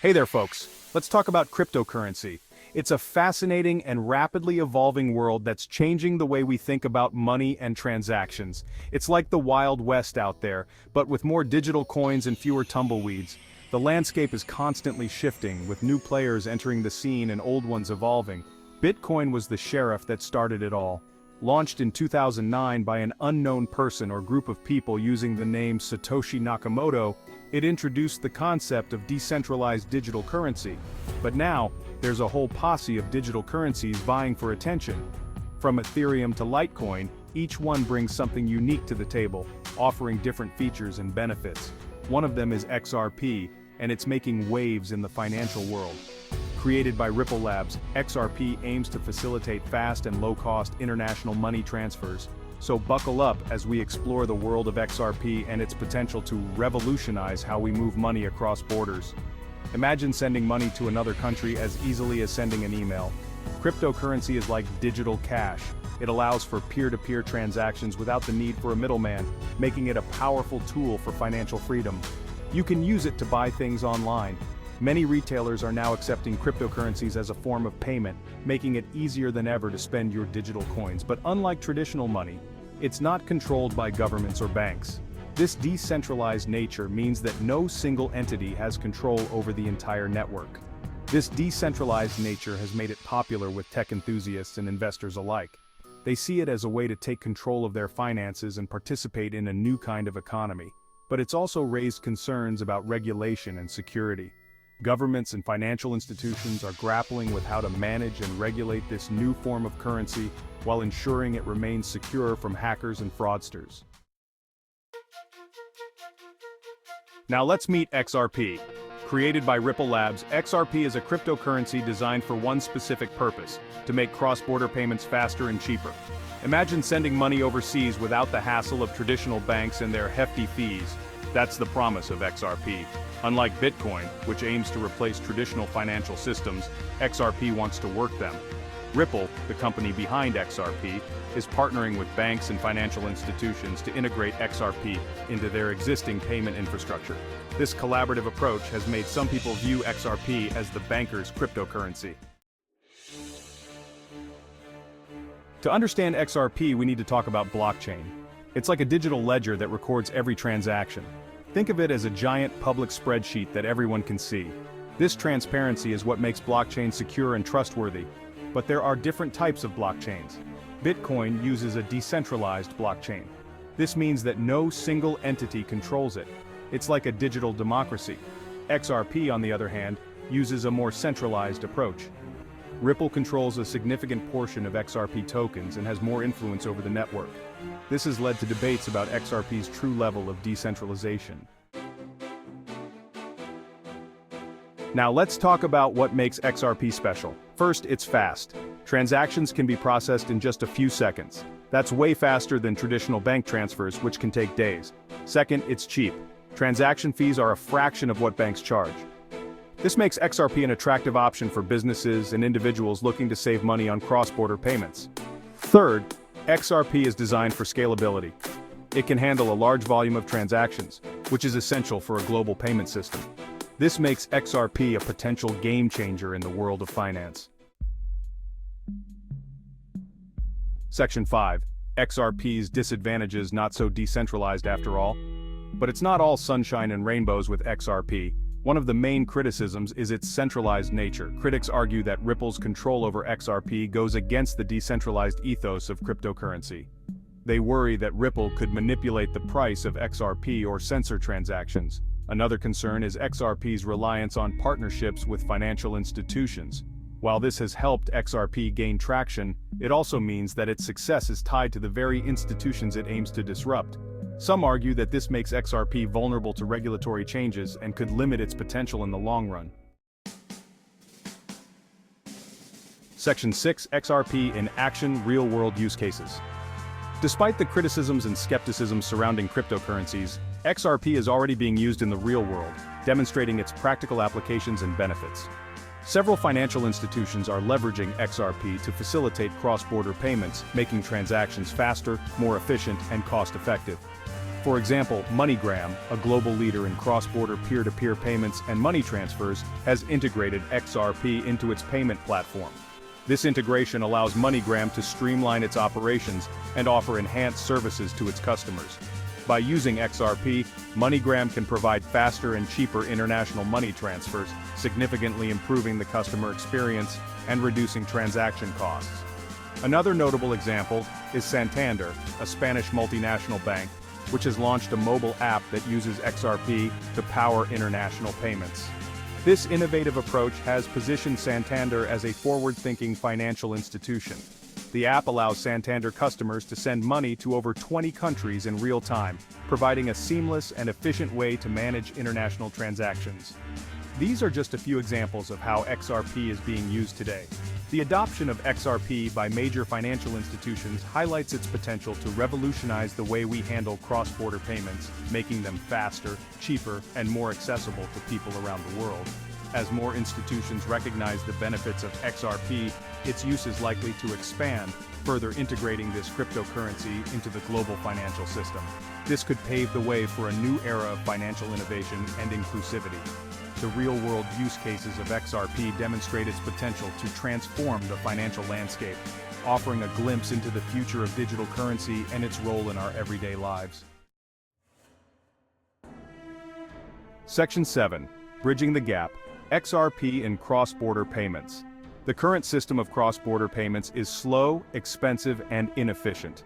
Hey there folks, let's talk about cryptocurrency. It's a fascinating and rapidly evolving world that's changing the way we think about money and transactions. It's like the Wild West out there, but with more digital coins and fewer tumbleweeds. The landscape is constantly shifting, with new players entering the scene and old ones evolving. Bitcoin was the sheriff that started it all. Launched in 2009 by an unknown person or group of people using the name Satoshi Nakamoto, it introduced the concept of decentralized digital currency. But now, there's a whole posse of digital currencies vying for attention. From Ethereum to Litecoin, each one brings something unique to the table, offering different features and benefits. One of them is XRP, and it's making waves in the financial world. Created by Ripple Labs, XRP aims to facilitate fast and low-cost international money transfers. So buckle up as we explore the world of XRP and its potential to revolutionize how we move money across borders. Imagine sending money to another country as easily as sending an email. Cryptocurrency is like digital cash. It allows for peer-to-peer transactions without the need for a middleman, making it a powerful tool for financial freedom. You can use it to buy things online. Many retailers are now accepting cryptocurrencies as a form of payment, making it easier than ever to spend your digital coins. But unlike traditional money, it's not controlled by governments or banks. This decentralized nature means that no single entity has control over the entire network. This decentralized nature has made it popular with tech enthusiasts and investors alike. They see it as a way to take control of their finances and participate in a new kind of economy. But it's also raised concerns about regulation and security. Governments and financial institutions are grappling with how to manage and regulate this new form of currency while ensuring it remains secure from hackers and fraudsters. Now let's meet XRP. Created by Ripple Labs, XRP is a cryptocurrency designed for one specific purpose: to make cross-border payments faster and cheaper. Imagine sending money overseas without the hassle of traditional banks and their hefty fees. That's the promise of XRP. Unlike Bitcoin, which aims to replace traditional financial systems, XRP wants to work them. Ripple, the company behind XRP, is partnering with banks and financial institutions to integrate XRP into their existing payment infrastructure. This collaborative approach has made some people view XRP as the banker's cryptocurrency. To understand XRP, we need to talk about blockchain. It's like a digital ledger that records every transaction. Think of it as a giant public spreadsheet that everyone can see. This transparency is what makes blockchain secure and trustworthy. But there are different types of blockchains. Bitcoin uses a decentralized blockchain. This means that no single entity controls it. It's like a digital democracy. XRP, on the other hand, uses a more centralized approach. Ripple controls a significant portion of XRP tokens and has more influence over the network. This has led to debates about XRP's true level of decentralization. Now let's talk about what makes XRP special. First, it's fast. Transactions can be processed in just a few seconds. That's way faster than traditional bank transfers, which can take days. Second, it's cheap. Transaction fees are a fraction of what banks charge. This makes XRP an attractive option for businesses and individuals looking to save money on cross-border payments. Third, XRP is designed for scalability. It can handle a large volume of transactions, which is essential for a global payment system. This makes XRP a potential game changer in the world of finance. Section 5. XRP's disadvantages: not so decentralized after all. But it's not all sunshine and rainbows with XRP. One of the main criticisms is its centralized nature. Critics argue that Ripple's control over XRP goes against the decentralized ethos of cryptocurrency. They worry that Ripple could manipulate the price of XRP or censor transactions. Another concern is XRP's reliance on partnerships with financial institutions. While this has helped XRP gain traction, it also means that its success is tied to the very institutions it aims to disrupt. Some argue that this makes XRP vulnerable to regulatory changes and could limit its potential in the long run. Section 6. XRP in action: real-world use cases. Despite the criticisms and skepticism surrounding cryptocurrencies, XRP is already being used in the real world, demonstrating its practical applications and benefits. Several financial institutions are leveraging XRP to facilitate cross-border payments, making transactions faster, more efficient, and cost-effective. For example, MoneyGram, a global leader in cross-border peer-to-peer payments and money transfers, has integrated XRP into its payment platform. This integration allows MoneyGram to streamline its operations and offer enhanced services to its customers. By using XRP, MoneyGram can provide faster and cheaper international money transfers, significantly improving the customer experience and reducing transaction costs. Another notable example is Santander, a Spanish multinational bank, which has launched a mobile app that uses XRP to power international payments. This innovative approach has positioned Santander as a forward-thinking financial institution. The app allows Santander customers to send money to over 20 countries in real time, providing a seamless and efficient way to manage international transactions. These are just a few examples of how XRP is being used today. The adoption of XRP by major financial institutions highlights its potential to revolutionize the way we handle cross-border payments, making them faster, cheaper, and more accessible to people around the world. As more institutions recognize the benefits of XRP, its use is likely to expand, further integrating this cryptocurrency into the global financial system. This could pave the way for a new era of financial innovation and inclusivity. The real-world use cases of XRP demonstrate its potential to transform the financial landscape, offering a glimpse into the future of digital currency and its role in our everyday lives. Section 7. Bridging the Gap. XRP in cross-border payments. The current system of cross-border payments is slow, expensive, and inefficient.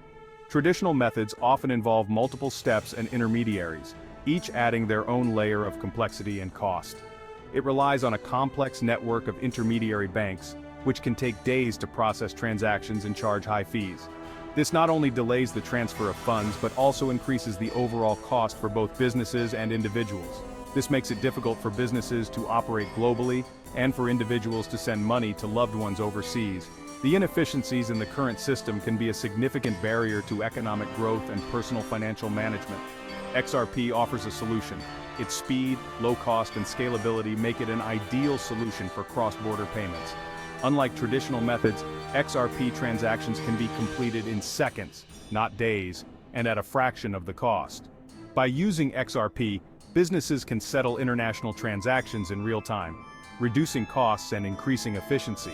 Traditional methods often involve multiple steps and intermediaries, each adding their own layer of complexity and cost. It relies on a complex network of intermediary banks, which can take days to process transactions and charge high fees. This not only delays the transfer of funds but also increases the overall cost for both businesses and individuals. This makes it difficult for businesses to operate globally and for individuals to send money to loved ones overseas. The inefficiencies in the current system can be a significant barrier to economic growth and personal financial management. XRP offers a solution. Its speed, low cost, and scalability make it an ideal solution for cross-border payments. Unlike traditional methods, XRP transactions can be completed in seconds, not days, and at a fraction of the cost. By using XRP, businesses can settle international transactions in real time, reducing costs and increasing efficiency.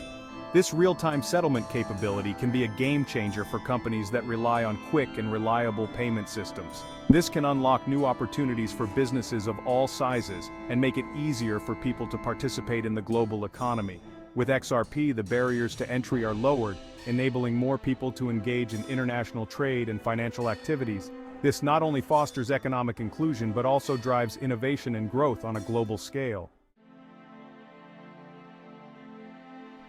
This real-time settlement capability can be a game-changer for companies that rely on quick and reliable payment systems. This can unlock new opportunities for businesses of all sizes and make it easier for people to participate in the global economy. With XRP, the barriers to entry are lowered, enabling more people to engage in international trade and financial activities. This not only fosters economic inclusion but also drives innovation and growth on a global scale.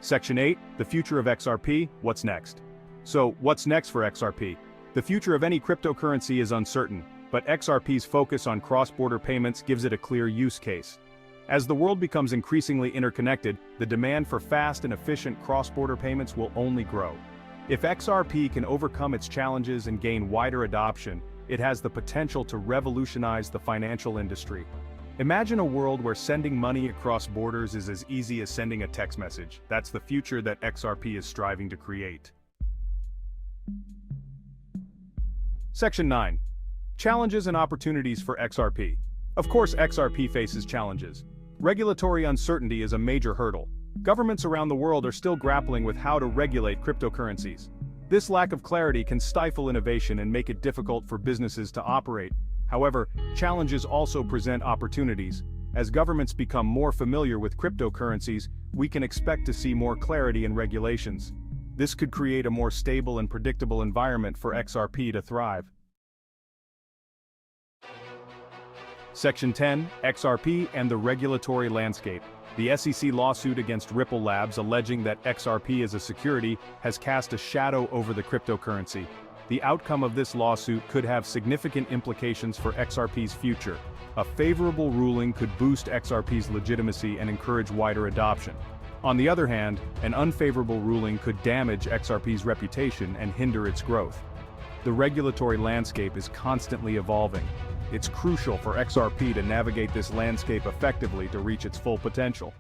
Section 8, the future of XRP, what's next? So, what's next for XRP? The future of any cryptocurrency is uncertain, but XRP's focus on cross-border payments gives it a clear use case. As the world becomes increasingly interconnected, the demand for fast and efficient cross-border payments will only grow. If XRP can overcome its challenges and gain wider adoption, it has the potential to revolutionize the financial industry. Imagine a world where sending money across borders is as easy as sending a text message. That's the future that XRP is striving to create. Section 9. Challenges and opportunities for XRP. Of course, XRP faces challenges. Regulatory uncertainty is a major hurdle. Governments around the world are still grappling with how to regulate cryptocurrencies. This lack of clarity can stifle innovation and make it difficult for businesses to operate. However, challenges also present opportunities. As governments become more familiar with cryptocurrencies, we can expect to see more clarity in regulations. This could create a more stable and predictable environment for XRP to thrive. Section 10, XRP and the regulatory landscape. The SEC lawsuit against Ripple Labs alleging that XRP is a security has cast a shadow over the cryptocurrency. The outcome of this lawsuit could have significant implications for XRP's future. A favorable ruling could boost XRP's legitimacy and encourage wider adoption. On the other hand, an unfavorable ruling could damage XRP's reputation and hinder its growth. The regulatory landscape is constantly evolving. It's crucial for XRP to navigate this landscape effectively to reach its full potential.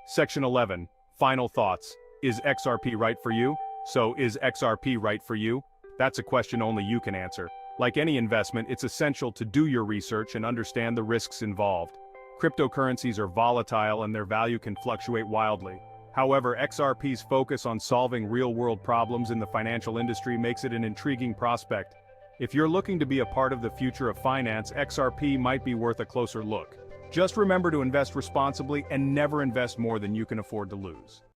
Section 11. Final thoughts. Is XRP right for you? So, is XRP right for you? That's a question only you can answer. Like any investment, it's essential to do your research and understand the risks involved. Cryptocurrencies are volatile and their value can fluctuate wildly. However, XRP's focus on solving real-world problems in the financial industry makes it an intriguing prospect. If you're looking to be a part of the future of finance, XRP might be worth a closer look. Just remember to invest responsibly and never invest more than you can afford to lose.